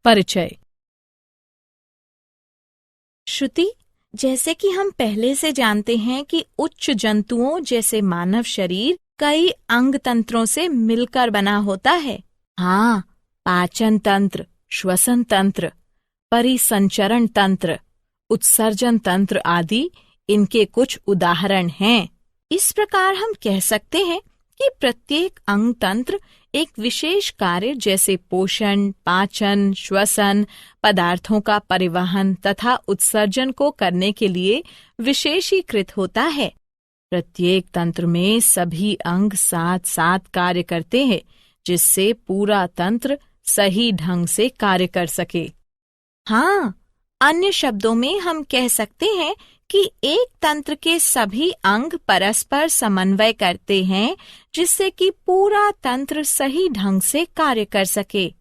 परिचय। श्रुति, जैसे कि हम पहले से जानते हैं कि उच्च जंतुओं जैसे मानव शरीर कई अंग तंत्रों से मिलकर बना होता है। हाँ, पाचन तंत्र, श्वसन तंत्र, परिसंचरण तंत्र, उत्सर्जन तंत्र आदि इनके कुछ उदाहरण हैं। इस प्रकार हम कह सकते हैं कि प्रत्येक अंग तंत्र एक विशेष कार्य जैसे पोषण, पाचन, श्वसन, पदार्थों का परिवहन तथा उत्सर्जन को करने के लिए विशेषीकृत होता है। प्रत्येक तंत्र में सभी अंग साथ साथ कार्य करते हैं, जिससे पूरा तंत्र सही ढंग से कार्य कर सके। हाँ, अन्य शब्दों में हम कह सकते हैं कि एक तंत्र के सभी अंग परस्पर समन्वय करते हैं, जिससे कि पूरा तंत्र सही ढंग से कार्य कर सके।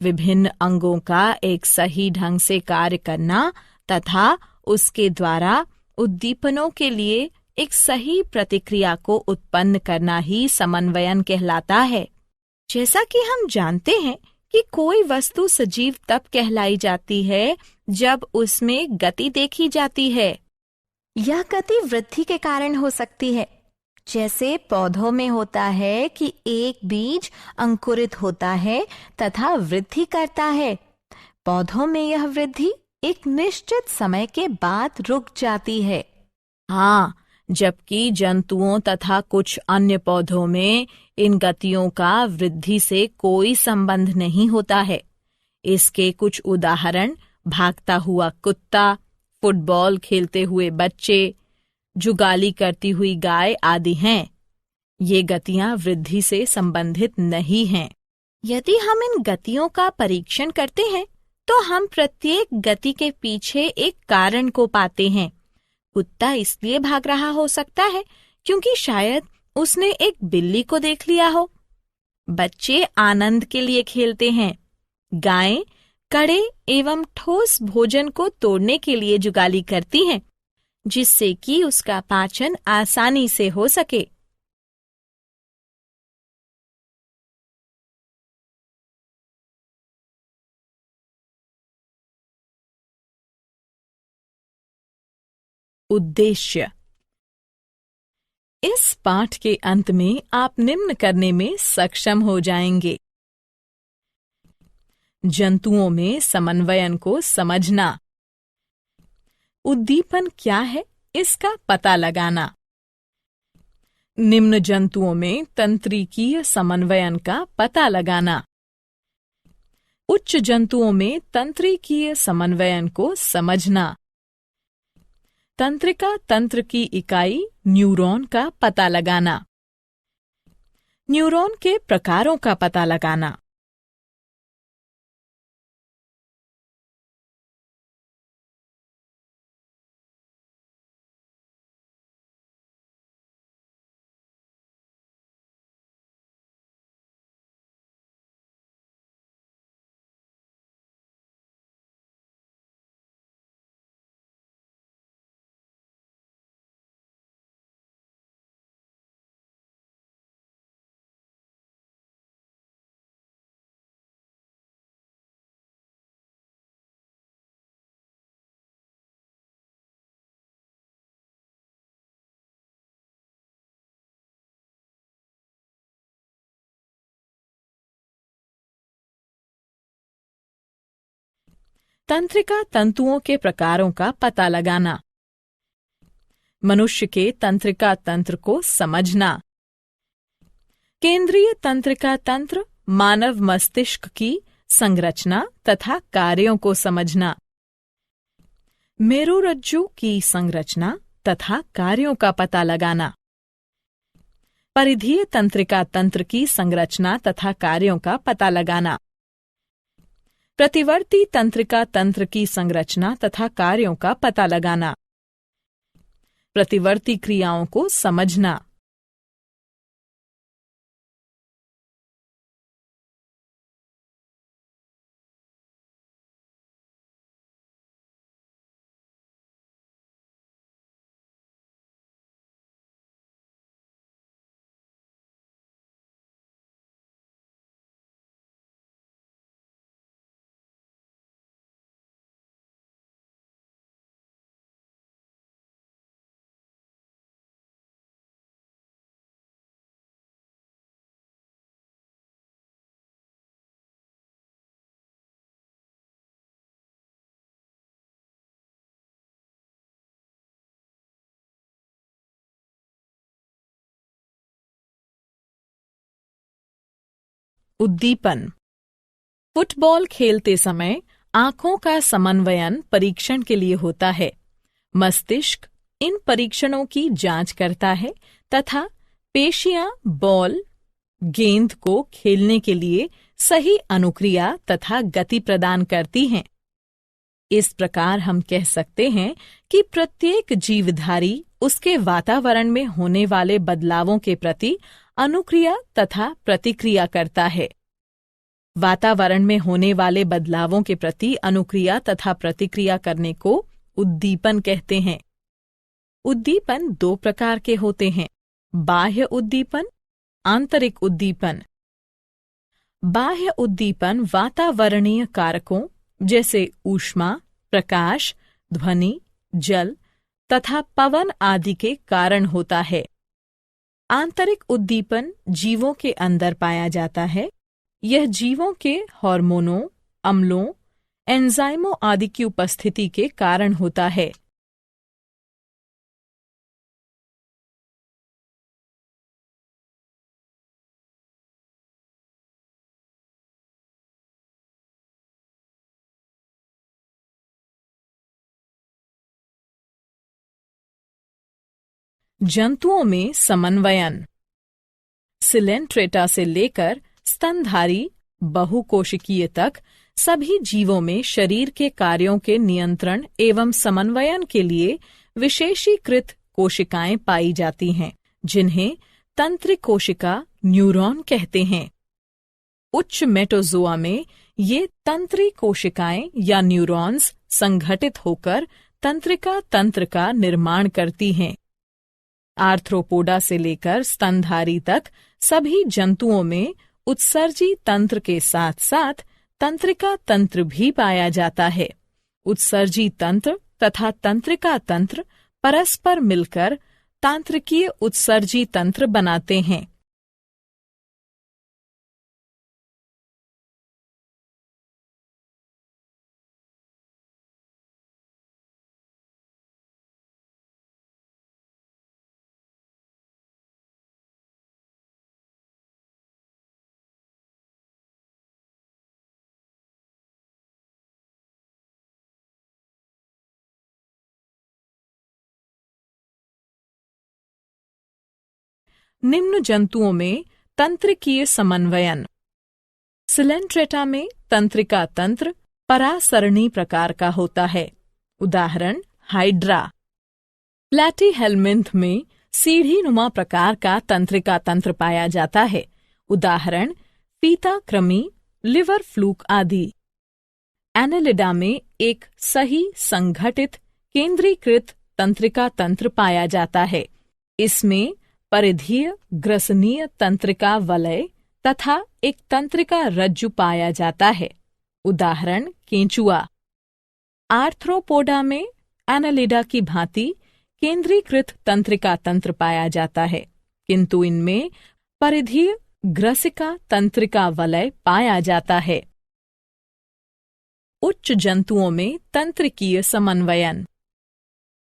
विभिन्न अंगों का एक सही ढंग से कार्य करना तथा उसके द्वारा उद्दीपनों के लिए एक सही प्रतिक्रिया को उत्पन्न करना ही समन्वयन कहलाता है। जैसा कि हम जानते हैं कि कोई वस्तु सजीव तब कहलाई जाती है जब उसमें गति देखी जाती है। यह गति वृद्धि के कारण हो सकती है, जैसे पौधों में होता है कि एक बीज अंकुरित होता है तथा वृद्धि करता है। पौधों में यह वृद्धि एक निश्चित समय के बाद रुक जाती है। हाँ, जबकि जंतुओं तथा कुछ अन्य पौधों में इन गतियों का वृद्धि से कोई संबंध नहीं होता है। इसके कुछ उदाहरण भागता हुआ कुत्ता, फुटबॉल खेलते हुए बच्चे, जुगाली करती हुई गाय आदि हैं। ये गतियां वृद्धि से संबंधित नहीं हैं। यदि हम इन गतियों का परीक्षण करते हैं, तो हम प्रत्येक गति के पीछे एक कारण को पाते हैं। कुत्ता इसलिए भाग रहा हो सकता है क्योंकि शायद उसने एक बिल्ली को देख लिया हो। बच्चे आनंद के लिए खेलते हैं। गायें कड़े एवं ठोस भोजन को तोड़ने के लिए जुगाली करती हैं, जिससे कि उसका पाचन आसानी से हो सके। उद्देश्य। इस पाठ के अंत में आप निम्न करने में सक्षम हो जाएंगे। जंतुओं में समन्वयन को समझना। उद्दीपन क्या है, इसका पता लगाना। निम्न जंतुओं में तंत्रिकीय समन्वयन का पता लगाना। उच्च जंतुओं में तंत्रिकीय समन्वयन को समझना। तंत्रिका तंत्र की इकाई न्यूरॉन का पता लगाना। न्यूरॉन के प्रकारों का पता लगाना। तंत्रिका तंतुओं के प्रकारों का पता लगाना। मनुष्य के तंत्रिका तंत्र को समझना। केंद्रीय तंत्रिका तंत्र मानव मस्तिष्क की संरचना तथा कार्यों को समझना। मेरुरज्जु की संरचना तथा कार्यों का पता लगाना। परिधीय तंत्रिका तंत्र की संरचना तथा कार्यों का पता लगाना। प्रतिवर्ती तंत्रिका तंत्र की संरचना तथा कार्यों का पता लगाना। प्रतिवर्ती क्रियाओं को समझना। उद्दीपन। फुटबॉल खेलते समय आंखों का समन्वयन परीक्षण के लिए होता है। मस्तिष्क इन परीक्षणों की जांच करता है तथा पेशियां बॉल गेंद को खेलने के लिए सही अनुक्रिया तथा गति प्रदान करती हैं। इस प्रकार हम कह सकते हैं कि प्रत्येक जीवधारी उसके वातावरण में होने वाले बदलावों के प्रति अनुक्रिया तथा प्रतिक्रिया करता है। वातावरण में होने वाले बदलावों के प्रति अनुक्रिया तथा प्रतिक्रिया करने को उद्दीपन कहते हैं। उद्दीपन दो प्रकार के होते हैं, बाह्य उद्दीपन, आंतरिक उद्दीपन। बाह्य उद्दीपन वातावरणीय कारकों जैसे ऊष्मा, प्रकाश, ध्वनि, जल तथा पवन आदि के कारण होता है। आंतरिक उद्दीपन जीवों के अंदर पाया जाता है। यह जीवों के हार्मोनों, अम्लों, एंजाइमों आदि की उपस्थिति के कारण होता है। जंतुओं में समन्वयन। सिलेंट्रेटा से लेकर स्तनधारी बहुकोशिकीय तक सभी जीवों में शरीर के कार्यों के नियंत्रण एवं समन्वयन के लिए विशेषीकृत कोशिकाएं पाई जाती हैं, जिन्हें तंत्रिक कोशिका न्यूरॉन कहते हैं। उच्च मेटोजोआ में ये तंत्रिक कोशिकाएं या न्यूरॉन्स संगठित होकर तंत्रिका तंत्र का निर्माण करती हैं। आर्थ्रोपोडा से लेकर स्तनधारी तक सभी जंतुओं में उत्सर्जी तंत्र के साथ साथ तंत्रिका तंत्र भी पाया जाता है। उत्सर्जी तंत्र तथा तंत्रिका तंत्र परस्पर मिलकर तांत्रिकीय उत्सर्जी तंत्र बनाते हैं। निम्न जंतुओं में तंत्रिकीय समन्वयन। सिलेंट्रेटा में तंत्रिका तंत्र परासरणी प्रकार का होता है। उदाहरण हाइड्रा। प्लैटीहेल्मिंथ में सीढ़ीनुमा प्रकार का तंत्रिका तंत्र पाया जाता है। उदाहरण फीता कृमि, लिवर फ्लूक आदि। एनेलिडा में एक सही संगठित केंद्रीकृत तंत्रिका तंत्र पाया जाता है। इसमें परिधीय ग्रसनीय तंत्रिका वलय तथा एक तंत्रिका रज्जु पाया जाता है। उदाहरण केंचुआ। आर्थ्रोपोडा में एनालिडा की भांति केंद्रीकृत तंत्रिका तंत्र पाया जाता है, किंतु इनमें परिधीय ग्रसिका तंत्रिका वलय पाया जाता है। उच्च जंतुओं में तंत्रिकीय समन्वयन।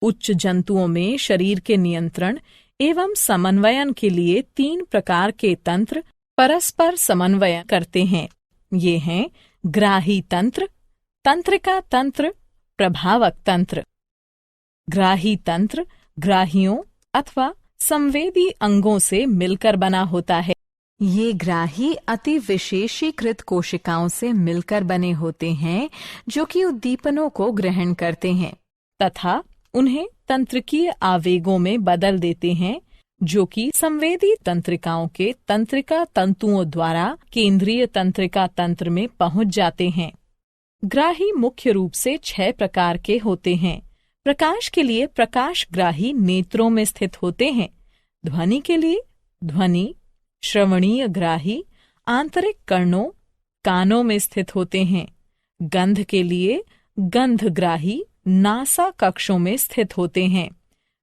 उच्च जंतुओं में शरीर के नियंत्रण एवं समन्वयन के लिए 3 प्रकार के तंत्र परस्पर समन्वय करते हैं। ये हैं ग्राही तंत्र, तंत्रिका तंत्र, प्रभावक तंत्र। ग्राही तंत्र ग्राहियों अथवा संवेदी अंगों से मिलकर बना होता है। ये ग्राही अति विशेषीकृत कोशिकाओं से मिलकर बने होते हैं, जो कि उद्दीपनों को ग्रहण करते हैं तथा उन्हें तंत्रिकीय आवेगों में बदल देते हैं, जो कि संवेदी तंत्रिकाओं के तंत्रिका तंतुओं द्वारा केंद्रीय तंत्रिका तंत्र में पहुंच जाते हैं। ग्राही मुख्य रूप से 6 प्रकार के होते हैं। प्रकाश के लिए प्रकाशग्राही नेत्रों में स्थित होते हैं। ध्वनि के लिए ध्वनि, श्रवणीय ग्राही आंतरिक कर्णों कानों में स्थित होते हैं। गंध के लिए गंधग्राही नासा कक्षों में स्थित होते हैं।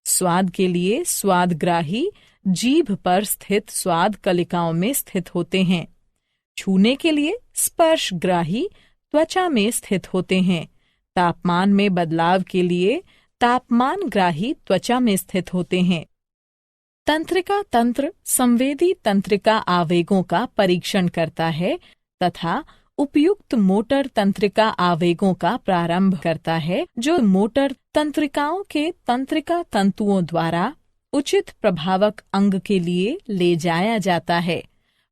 स्वाद के लिए स्वादग्राही जीभ पर स्थित स्वाद कलिकाओं में स्थित होते हैं। छूने के लिए स्पर्शग्राही त्वचा में स्थित होते हैं। तापमान में बदलाव के लिए तापमानग्राही त्वचा में स्थित होते हैं। तंत्रिका तंत्र संवेदी तंत्रिका आवेगों का परीक्षण करता है तथा उपयुक्त मोटर तंत्रिका आवेगों का प्रारंभ करता है, जो मोटर तंत्रिकाओं के तंत्रिका तंतुओं द्वारा उचित प्रभावक अंग के लिए ले जाया जाता है।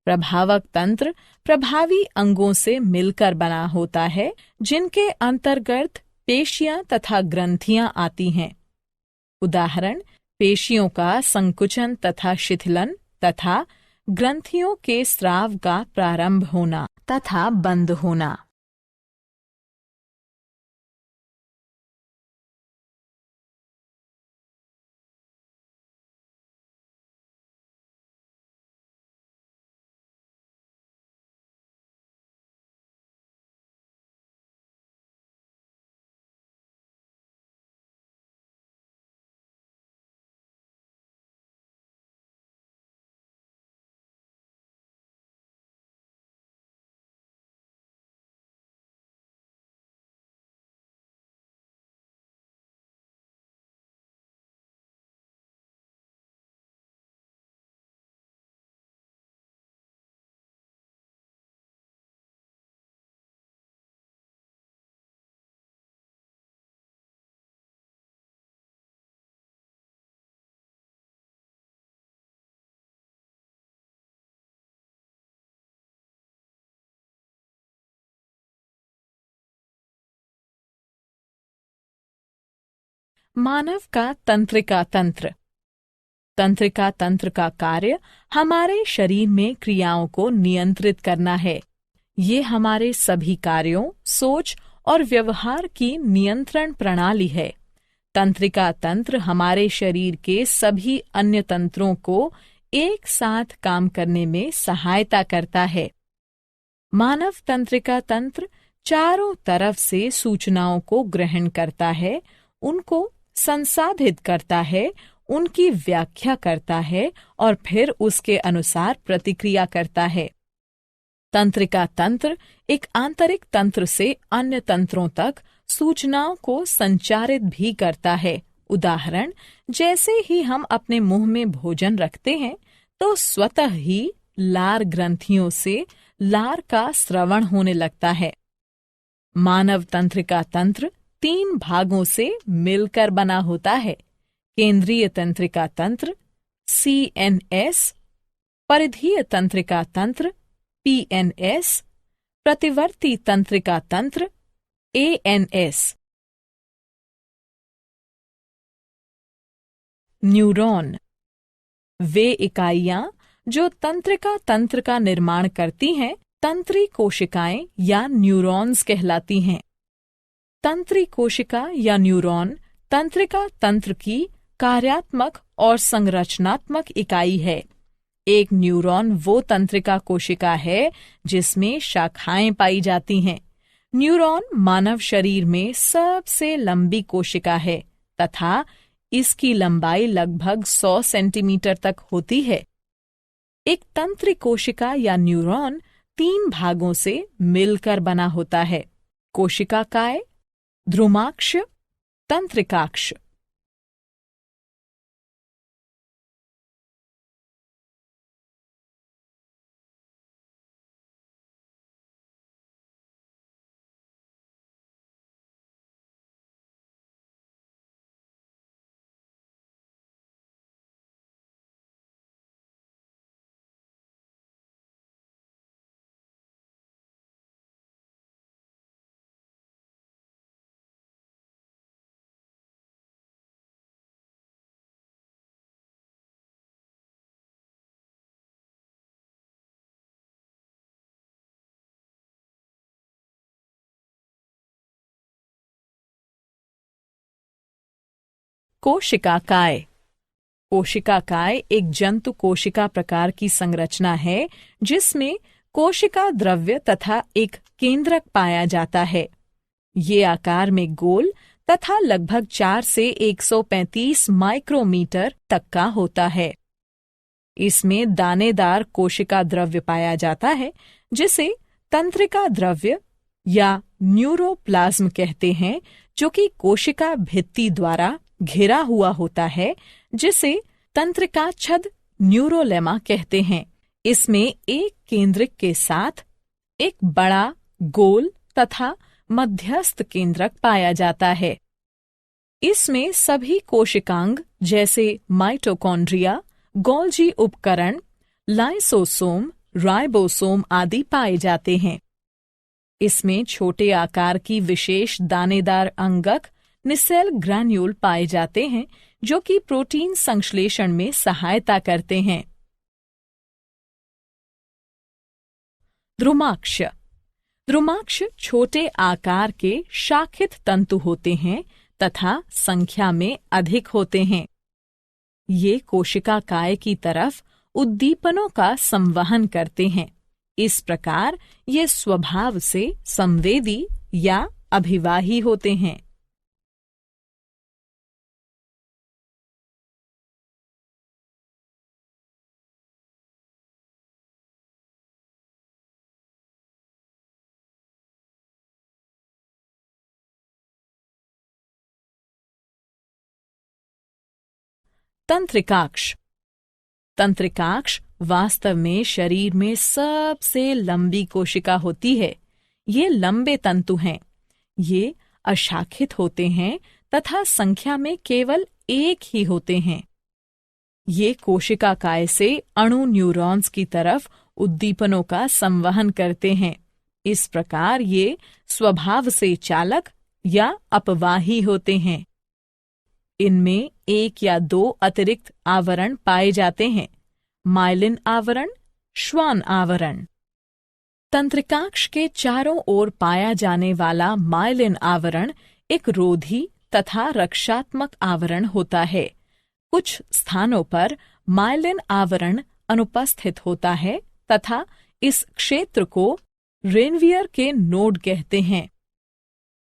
प्रभावक तंत्र प्रभावी अंगों से मिलकर बना होता है, जिनके अंतर्गत पेशियां तथा ग्रंथियां आती हैं। उदाहरण, पेशियों का संकुचन तथा शिथिलन तथा ग्रंथियों के स्राव का प्रारंभ होना तथा बंद होना। मानव का तंत्रिका तंत्र। तंत्रिका तंत्र का कार्य हमारे शरीर में क्रियाओं को नियंत्रित करना है। ये हमारे सभी कार्यों, सोच और व्यवहार की नियंत्रण प्रणाली है। तंत्रिका तंत्र हमारे शरीर के सभी अन्य तंत्रों को एक साथ काम करने में सहायता करता है। मानव तंत्रिका तंत्र चारों तरफ से सूचनाओं को ग्रहण करता है, उनको संसाधित करता है, उनकी व्याख्या करता है और फिर उसके अनुसार प्रतिक्रिया करता है। तंत्रिका तंत्र एक आंतरिक तंत्र से अन्य तंत्रों तक सूचनाओं को संचारित भी करता है। उदाहरण, जैसे ही हम अपने मुंह में भोजन रखते हैं तो स्वतः ही लार ग्रंथियों से लार का स्रवण होने लगता है। मानव तंत्रिका तंत्र 3 भागों से मिलकर बना होता है। केंद्रीय तंत्रिका तंत्र CNS, परिधीय तंत्रिका तंत्र PNS, प्रतिवर्ती तंत्रिका तंत्र ANS। न्यूरॉन वे इकाइयां जो तंत्रिका तंत्र का निर्माण करती हैं, तंत्री कोशिकाएं या न्यूरॉन्स कहलाती हैं। तंत्री कोशिका या न्यूरॉन तंत्रिका तंत्र की कार्यात्मक और संरचनात्मक इकाई है। एक न्यूरॉन वो तंत्रिका कोशिका है जिसमें शाखाएं पाई जाती हैं। न्यूरॉन मानव शरीर में सबसे लंबी कोशिका है तथा इसकी लंबाई लगभग 100 सेंटीमीटर तक होती है। एक तंत्री कोशिका या न्यूरॉन 3 भागों से मिलकर बना होता है। कोशिकाकाय, ध्रुमाक्ष, तंत्रिकाक्ष। कोशिकाकाय। कोशिकाकाय एक जंतु कोशिका प्रकार की संरचना है जिसमें कोशिका द्रव्य तथा एक केंद्रक पाया जाता है। ये आकार में गोल तथा लगभग 4 से 135 माइक्रोमीटर तक का होता है। इसमें दानेदार कोशिका द्रव्य पाया जाता है जिसे तंत्रिका द्रव्य या न्यूरोप्लाज्म कहते हैं, जो कि कोशिका भित्ति द्वारा घिरा हुआ होता है, जिसे तंत्रिका छद न्यूरोलेमा कहते हैं। इसमें एक केंद्रक के साथ एक बड़ा गोल तथा मध्यस्थ केंद्रक पाया जाता है। इसमें सभी कोशिकांग जैसे माइटोकॉन्ड्रिया, गोल्जी उपकरण, लाइसोसोम, राइबोसोम आदि पाए जाते हैं। इसमें छोटे आकार की विशेष दानेदार अंगक निसेल ग्रैन्यूल पाए जाते हैं जो कि प्रोटीन संश्लेषण में सहायता करते हैं। द्रुमाक्ष। द्रुमाक्ष छोटे आकार के शाखित तंतु होते हैं तथा संख्या में अधिक होते हैं। ये कोशिका काय की तरफ उद्दीपनों का संवहन करते हैं। इस प्रकार ये स्वभाव से संवेदी या अभिवाही होते हैं। तंत्रिकाक्ष। तंत्रिकाक्ष वास्तव में शरीर में सबसे लंबी कोशिका होती है। ये लंबे तंतु हैं। ये अशाखित होते हैं तथा संख्या में केवल एक ही होते हैं। ये कोशिका काय से अणु न्यूरॉन्स की तरफ उद्दीपनों का संवहन करते हैं। इस प्रकार ये स्वभाव से चालक या अपवाही होते हैं। इनमें एक या दो अतिरिक्त आवरण पाए जाते हैं, माइलिन आवरण, श्वान आवरण। तंत्रिकाक्ष के चारों ओर पाया जाने वाला माइलिन आवरण एक रोधी तथा रक्षात्मक आवरण होता है। कुछ स्थानों पर माइलिन आवरण अनुपस्थित होता है तथा इस क्षेत्र को रेनवियर के नोड कहते हैं।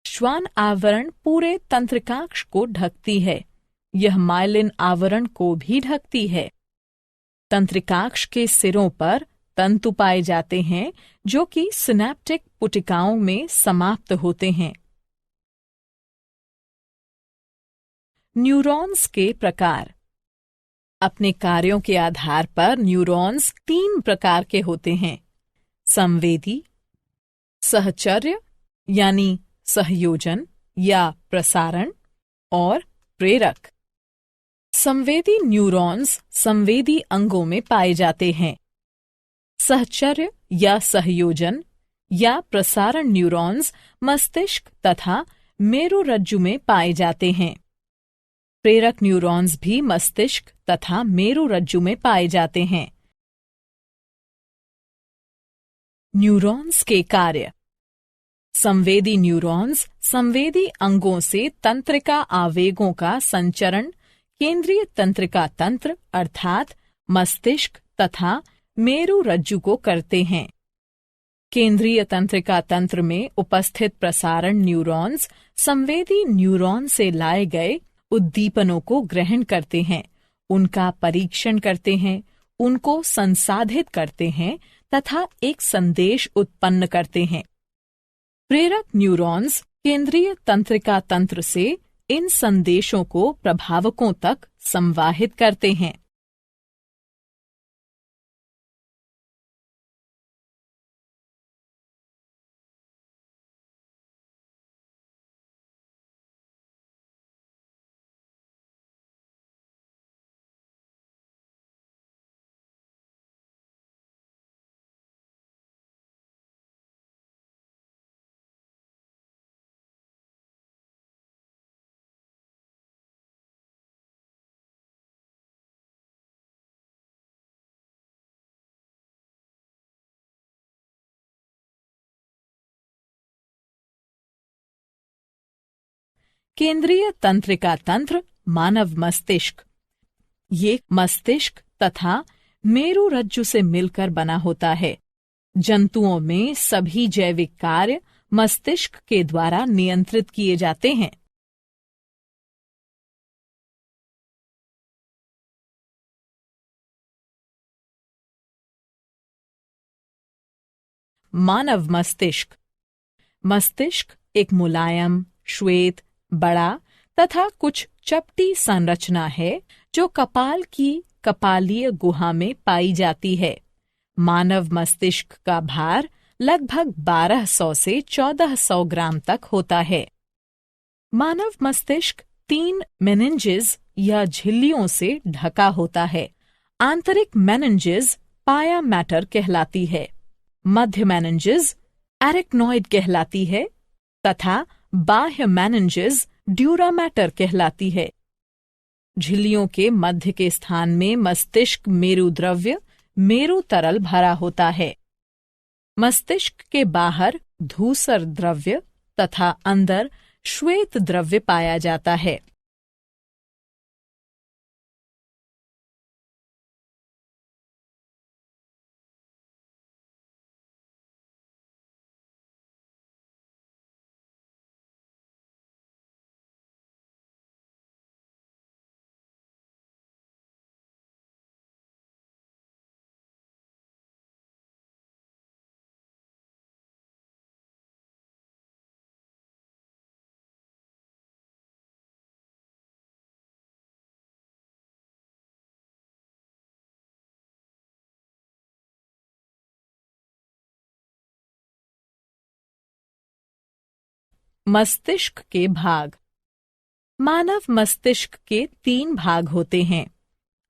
श्वान आवरण पूरे तंत्रिकाक्ष को ढकती है। यह माइलिन आवरण को भी ढकती है। तंत्रिकाक्ष के सिरों पर तंतु पाए जाते हैं जो कि सिनेप्टिक पुटिकाओं में समाप्त होते हैं। न्यूरॉन्स के प्रकार। अपने कार्यों के आधार पर न्यूरॉन्स 3 प्रकार के होते हैं: संवेदी, सहचर्य यानी सहयोजन या प्रसारण, और प्रेरक। संवेदी न्यूरॉन्स संवेदी अंगों में पाए जाते हैं। सहचर्य या सहयोजन या प्रसारण न्यूरॉन्स मस्तिष्क तथा मेरुरज्जु में पाए जाते हैं। प्रेरक न्यूरॉन्स भी मस्तिष्क तथा मेरुरज्जु में पाए जाते हैं। न्यूरॉन्स के कार्य। संवेदी न्यूरॉन्स संवेदी अंगों से तंत्रिका आवेगों का संचरण केंद्रीय तंत्रिका तंत्र अर्थात मस्तिष्क तथा मेरुरज्जु को करते हैं। केंद्रीय तंत्रिका तंत्र में उपस्थित प्रसारण न्यूरॉन्स संवेदी न्यूरॉन से लाए गए उद्दीपनों को ग्रहण करते हैं, उनका परीक्षण करते हैं, उनको संसाधित करते हैं तथा एक संदेश उत्पन्न करते हैं। प्रेरक न्यूरॉन्स केंद्रीय तंत्रिका तंत्र से इन संदेशों को प्रभावकों तक संवाहित करते हैं। केंद्रीय तंत्रिका तंत्र मानव मस्तिष्क। ये मस्तिष्क तथा मेरुरज्जु से मिलकर बना होता है। जंतुओं में सभी जैविक कार्य मस्तिष्क के द्वारा नियंत्रित किए जाते हैं। मानव मस्तिष्क। मस्तिष्क एक मुलायम, श्वेत, बड़ा तथा कुछ चपटी संरचना है जो कपाल की कपालीय गुहा में पाई जाती है। मानव मस्तिष्क का भार लगभग 1200 से 1400 ग्राम तक होता है। मानव मस्तिष्क 3 मेनिन्जेस या झिल्लियों से ढका होता है। आंतरिक मेनिन्जेस पाया मैटर कहलाती है, मध्य मेनिन्जेस एरिक्नॉइड कहलाती है तथा बाह्य मेनिन्जेस ड्यूरा मैटर कहलाती है। झिल्लियों के मध्य के स्थान में मस्तिष्क मेरु द्रव्य मेरु तरल भरा होता है। मस्तिष्क के बाहर धूसर द्रव्य तथा अंदर श्वेत द्रव्य पाया जाता है। मस्तिष्क के भाग। मानव मस्तिष्क के 3 भाग होते हैं,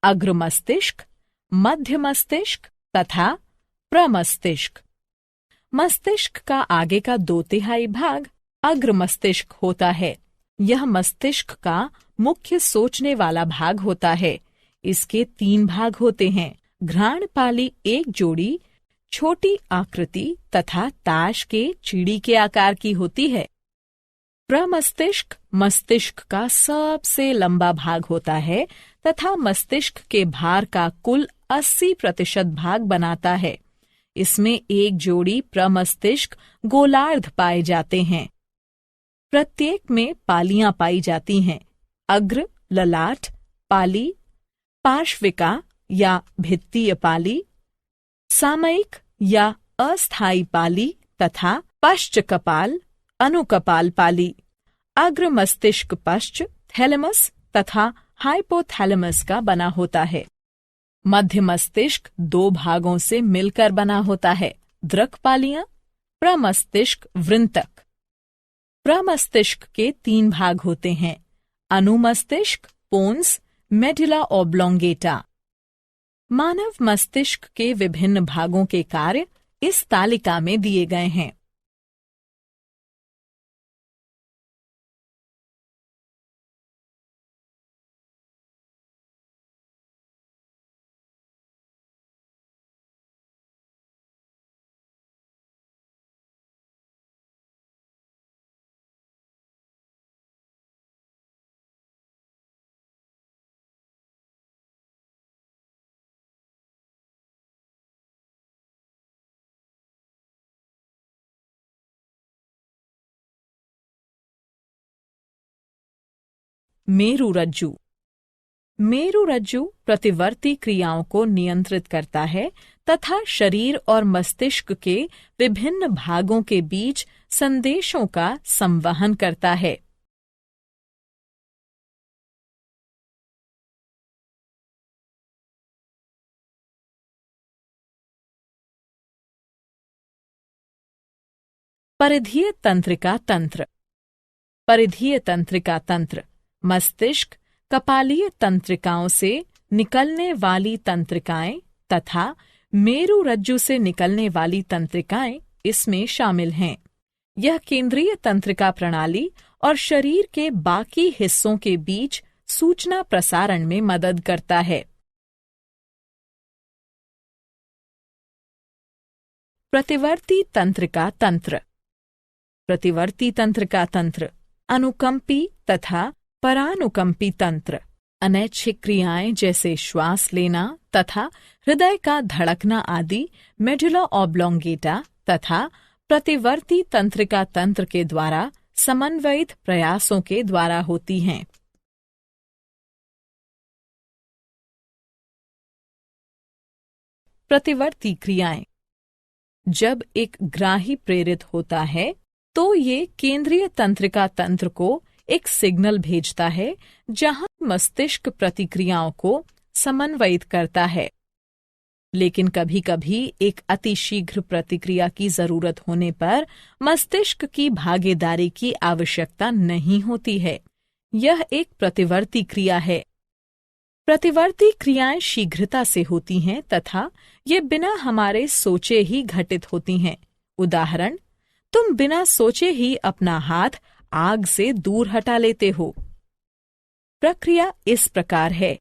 अग्र मस्तिष्क, मध्य मस्तिष्क तथा प्रमस्तिष्क। मस्तिष्क का आगे का 2/3 भाग अग्र मस्तिष्क होता है। यह मस्तिष्क का मुख्य सोचने वाला भाग होता है। इसके 3 भाग होते हैं, घ्राणपाली एक जोड़ी छोटी आकृति तथा ताश के चिड़ी के आकार की होती है। प्रमस्तिष्क मस्तिष्क का सबसे लंबा भाग होता है तथा मस्तिष्क के भार का कुल 80% भाग बनाता है। इसमें एक जोड़ी प्रमस्तिष्क गोलार्ध पाए जाते हैं। प्रत्येक में पालियां पाई जाती हैं, अग्र, ललाट, पाली, पार्श्विका या भित्तीय पाली, सामयिक या अस्थायी पाली तथा पश्च कपाल, अनुकपाल पाली। अग्र मस्तिष्क पश्च, थैलेमस तथा हाइपोथैलेमस का बना होता है। मध्य मस्तिष्क 2 भागों से मिलकर बना होता है, द्रक पालियां, प्रमस्तिष्क वृंतक। प्रमस्तिष्क के 3 भाग होते हैं, अनुमस्तिष्क, पोन्स, मेडुला ऑब्लोंगेटा। मानव मस्तिष्क के विभिन्न भागों के कार्य इस तालिका में दिए गए हैं। मेरुरज्जु। मेरुरज्जु प्रतिवर्ती क्रियाओं को नियंत्रित करता है तथा शरीर और मस्तिष्क के विभिन्न भागों के बीच संदेशों का संवहन करता है। परिधीय तंत्रिका तंत्र। परिधीय तंत्रिका तंत्र मस्तिष्क, कपालीय तंत्रिकाओं से निकलने वाली तंत्रिकाएं तथा मेरुरज्जु से निकलने वाली तंत्रिकाएं इसमें शामिल हैं। यह केंद्रीय तंत्रिका प्रणाली और शरीर के बाकी हिस्सों के बीच सूचना प्रसारण में मदद करता है। प्रतिवर्ती तंत्रिका तंत्र। प्रतिवर्ती तंत्रिका तंत्र अनुकंपी तथा परानुकंपी तंत्र अनैच्छिक क्रियाएं जैसे श्वास लेना तथा हृदय का धड़कना आदि मेडुला ऑब्लोंगेटा तथा प्रतिवर्ती तंत्रिका तंत्र के द्वारा समन्वयित प्रयासों के द्वारा होती हैं। प्रतिवर्ती क्रियाएं। जब एक ग्राही प्रेरित होता है तो ये केंद्रीय तंत्रिका तंत्र को एक सिग्नल भेजता है जहां मस्तिष्क प्रतिक्रियाओं को समन्वयित करता है। लेकिन कभी कभी एक अतिशीघ्र प्रतिक्रिया की जरूरत होने पर मस्तिष्क की भागीदारी की आवश्यकता नहीं होती है। यह एक प्रतिवर्ती क्रिया है। प्रतिवर्ती क्रियाएं शीघ्रता से होती हैं तथा ये बिना हमारे सोचे ही घटित होती हैं। उदाहरण, तुम बिना सोचे ही अपना हाथ आग से दूर हटा लेते हो। प्रक्रिया इस प्रकार है।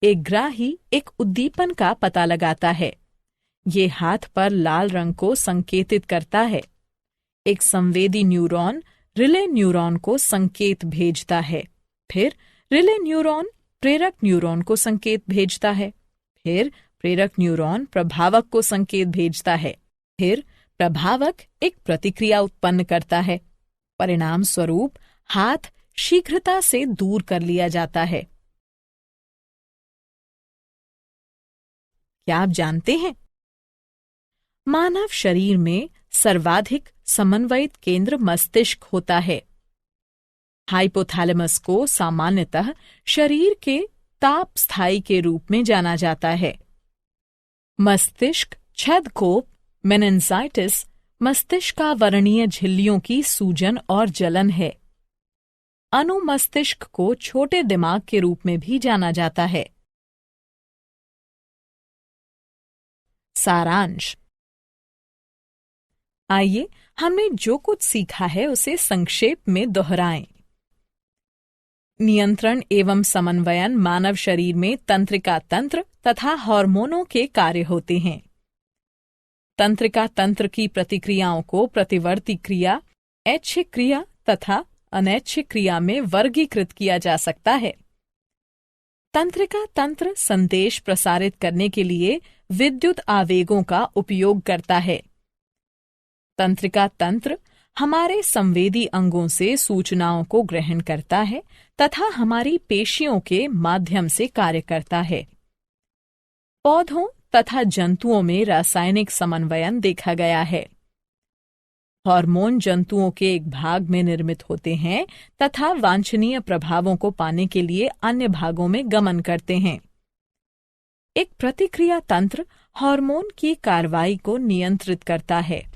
एक ग्राही एक उद्दीपन का पता लगाता है। ये हाथ पर लाल रंग को संकेतित करता है। एक संवेदी न्यूरॉन रिले न्यूरॉन को संकेत भेजता है। फिर रिले न्यूरॉन प्रेरक न्यूरॉन को संकेत भेजता है। फिर प्रेरक न्यूरॉन प्रभावक को संकेत भेजता है। फिर प्रभावक एक प्रतिक्रिया उत्पन्न करता है। परिणाम स्वरूप हाथ शीघ्रता से दूर कर लिया जाता है। क्या आप जानते हैं? मानव शरीर में सर्वाधिक समन्वयित केंद्र मस्तिष्क होता है। हाइपोथैलेमस को सामान्यतः शरीर के ताप स्थायी के रूप में जाना जाता है। मस्तिष्क छेदकोप मेनिंजाइटिस मस्तिष्कावरणीय झिल्लियों की सूजन और जलन है। अनुमस्तिष्क को छोटे दिमाग के रूप में भी जाना जाता है। सारांश। आइए हमने जो कुछ सीखा है उसे संक्षेप में दोहराएं। नियंत्रण एवं समन्वयन मानव शरीर में तंत्रिका तंत्र तथा हार्मोनों के कार्य होते हैं। तंत्रिका तंत्र की प्रतिक्रियाओं को प्रतिवर्ती क्रिया, ऐच्छिक क्रिया तथा अनैच्छिक क्रिया में वर्गीकृत किया जा सकता है। तंत्रिका तंत्र संदेश प्रसारित करने के लिए विद्युत आवेगों का उपयोग करता है। तंत्रिका तंत्र हमारे संवेदी अंगों से सूचनाओं को ग्रहण करता है तथा हमारी पेशियों के माध्यम से कार्य करता है। पौधों तथा जंतुओं में रासायनिक समन्वयन देखा गया है। हार्मोन जंतुओं के एक भाग में निर्मित होते हैं तथा वांछनीय प्रभावों को पाने के लिए अन्य भागों में गमन करते हैं। एक प्रतिक्रिया तंत्र हार्मोन की कार्रवाई को नियंत्रित करता है।